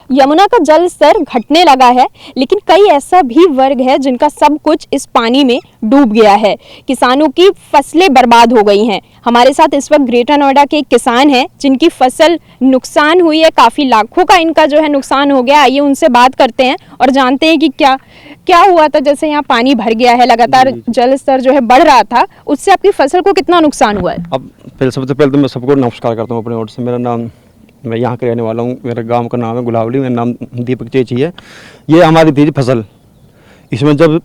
यमुना का जल स्तर घटने लगा है, लेकिन कई ऐसा भी वर्ग है जिनका सब कुछ इस पानी में डूब गया है। किसानों की फसलें बर्बाद हो गई हैं। हमारे साथ इस वक्त ग्रेटर नोएडा के एक किसान हैं जिनकी फसल नुकसान हुई है, काफ़ी लाखों का इनका जो है नुकसान हो गया। आइए उनसे बात करते हैं और जानते हैं कि क्या क्या हुआ था। जैसे यहाँ पानी भर गया है, लगातार जल स्तर जो है बढ़ रहा था, उससे आपकी फसल को कितना नुकसान हुआ है? अब सबसे पहले तो मैं सबको नमस्कार करता हूँ अपने ओर से। मैं यहाँ के रहने वाला हूँ। मेरे गांव का नाम है गुलावली, मेरा नाम दीपक चेची है। ये हमारी थी फसल, इसमें जब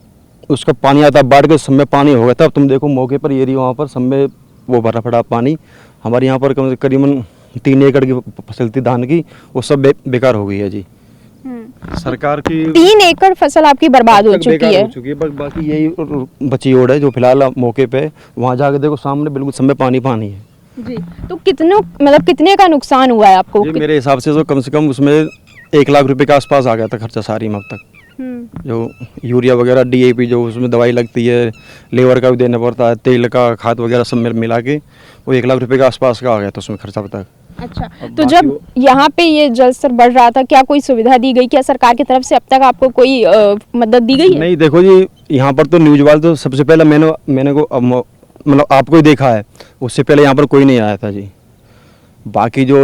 उसका पानी आता बाढ़ के समय पानी हो गया था। अब तुम देखो मौके पर ये रही, वहाँ पर सब में वो भरा पड़ा पानी। हमारे यहाँ पर करीबन 3 एकड़ की फसल थी धान की, वो सब बेकार हो गई है जी। सरकार की 3 एकड़ फसल आपकी बर्बाद हो चुकी है। बस बाकी यही बची ओड़ है जो फिलहाल मौके पे वहाँ जाके देखो सामने बिल्कुल सब में पानी है जी। तो कितने का नुकसान हुआ है आपको? मेरे हिसाब से तो कम से कम उसमें 1 लाख रुपए के आसपास आ गया था खर्चा सारी में अब तक। जो यूरिया वगैरह DAP जो उसमें दवाई लगती है, लेबर का भी देना पड़ता है, तेल का खाद वगैरह सब मिला के वो 1 लाख रुपए के आसपास का आ गया था उसमें खर्चा अब तक। अच्छा, तो जब यहाँ पे ये जल स्तर बढ़ रहा था, क्या कोई सुविधा दी गई? क्या सरकार की तरफ से अब तक आपको कोई मदद दी गई है? नहीं, देखो जी, यहाँ पर तो न्यूज वाले तो सबसे पहले मैंने को मतलब आपको ही देखा है, उससे पहले यहाँ पर कोई नहीं आया था जी। बाकी जो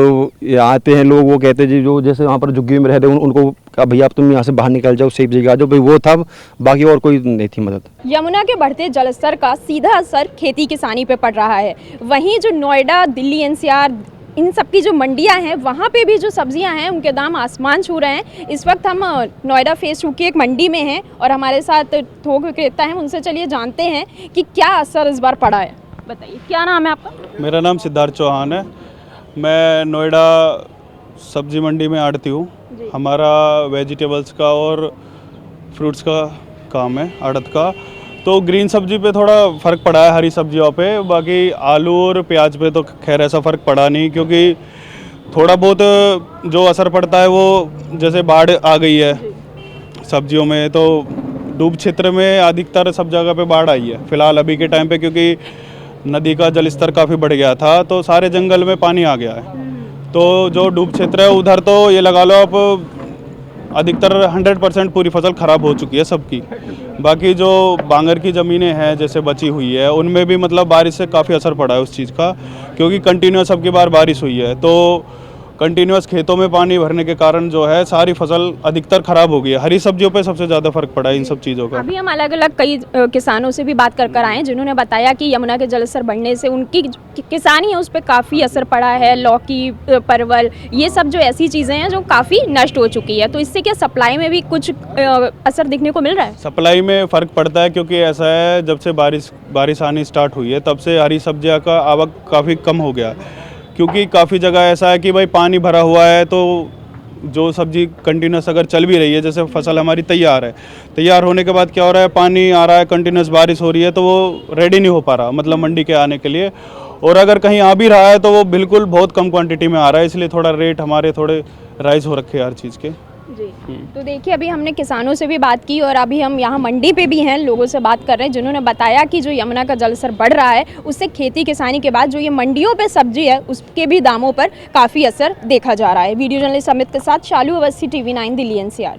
आते हैं लोग वो कहते हैं जी, जो जैसे यहाँ पर झुग्गी में रह रहे उनको कहा भैया आप तुम यहाँ से बाहर निकल जाओ, सेफ जगह जाओ भाई, वो था। बाकी और कोई नहीं थी मदद। यमुना के बढ़ते जल स्तर का सीधा असर खेती किसानी पे पड़ रहा है। वहीं जो नोएडा, दिल्ली, NCR इन सब की जो मंडियां हैं, वहाँ पे भी जो सब्जियां हैं उनके दाम आसमान छू रहे हैं। इस वक्त हम नोएडा फेज 2 की एक मंडी में हैं और हमारे साथ थोक विक्रेता हैं। उनसे चलिए जानते हैं कि क्या असर इस बार पड़ा है। बताइए, क्या नाम है आपका? मेरा नाम सिद्धार्थ चौहान है। मैं नोएडा सब्जी मंडी में आड़ती हूँ। हमारा वेजिटेबल्स का और फ्रूट्स का काम है, आड़त का। तो ग्रीन सब्जी पे थोड़ा फ़र्क पड़ा है, हरी सब्जियों पे। बाकी आलू और प्याज पे तो खैर ऐसा फ़र्क पड़ा नहीं, क्योंकि थोड़ा बहुत जो असर पड़ता है वो जैसे बाढ़ आ गई है सब्जियों में, तो डूब क्षेत्र में अधिकतर सब जगह पे बाढ़ आई है फ़िलहाल अभी के टाइम पे, क्योंकि नदी का जल स्तर काफ़ी बढ़ गया था तो सारे जंगल में पानी आ गया है। तो जो डूब क्षेत्र है उधर तो ये लगा लो आप अधिकतर 100% पूरी फसल ख़राब हो चुकी है सबकी। बाकी जो बांगर की ज़मीनें हैं जैसे बची हुई है, उनमें भी मतलब बारिश से काफ़ी असर पड़ा है उस चीज़ का, क्योंकि कंटिन्यूस अब की बार बारिश हुई है। तो कंटिन्यूस खेतों में पानी भरने के कारण जो है सारी फसल अधिकतर ख़राब हो गई है। हरी सब्जियों पे सबसे ज़्यादा फ़र्क पड़ा है इन सब चीज़ों का। अभी हम अलग अलग कई किसानों से भी बात कर आए हैं जिन्होंने बताया कि यमुना के जल स्तर बढ़ने से उनकी किसानी है उस पर काफ़ी असर पड़ा है। लौकी, परवल, ये सब जो ऐसी चीज़ें हैं जो काफ़ी नष्ट हो चुकी है। तो इससे क्या सप्लाई में भी कुछ असर दिखने को मिल रहा है? सप्लाई में फ़र्क पड़ता है, क्योंकि ऐसा है जब से बारिश आनी स्टार्ट हुई है तब से हरी सब्जियाँ का आवक काफ़ी कम हो गया, क्योंकि काफ़ी जगह ऐसा है कि भाई पानी भरा हुआ है। तो जो सब्जी कंटिन्यूस अगर चल भी रही है, जैसे फसल हमारी तैयार है, तैयार होने के बाद क्या हो रहा है, पानी आ रहा है, कंटिन्यूस बारिश हो रही है, तो वो रेडी नहीं हो पा रहा मतलब मंडी के आने के लिए। और अगर कहीं आ भी रहा है तो वो बिल्कुल बहुत कम क्वांटिटी में आ रहा है, इसलिए थोड़ा रेट हमारे थोड़े राइज हो रखे हैं हर चीज़ के जी। तो देखिए, अभी हमने किसानों से भी बात की और अभी हम यहाँ मंडी पे भी हैं, लोगों से बात कर रहे हैं जिन्होंने बताया कि जो यमुना का जल स्तर बढ़ रहा है उससे खेती किसानी के बाद जो ये मंडियों पे सब्जी है उसके भी दामों पर काफ़ी असर देखा जा रहा है। वीडियो जर्नलिस्ट अमित के साथ शालू अवस्थी, TV9 दिल्ली NCR।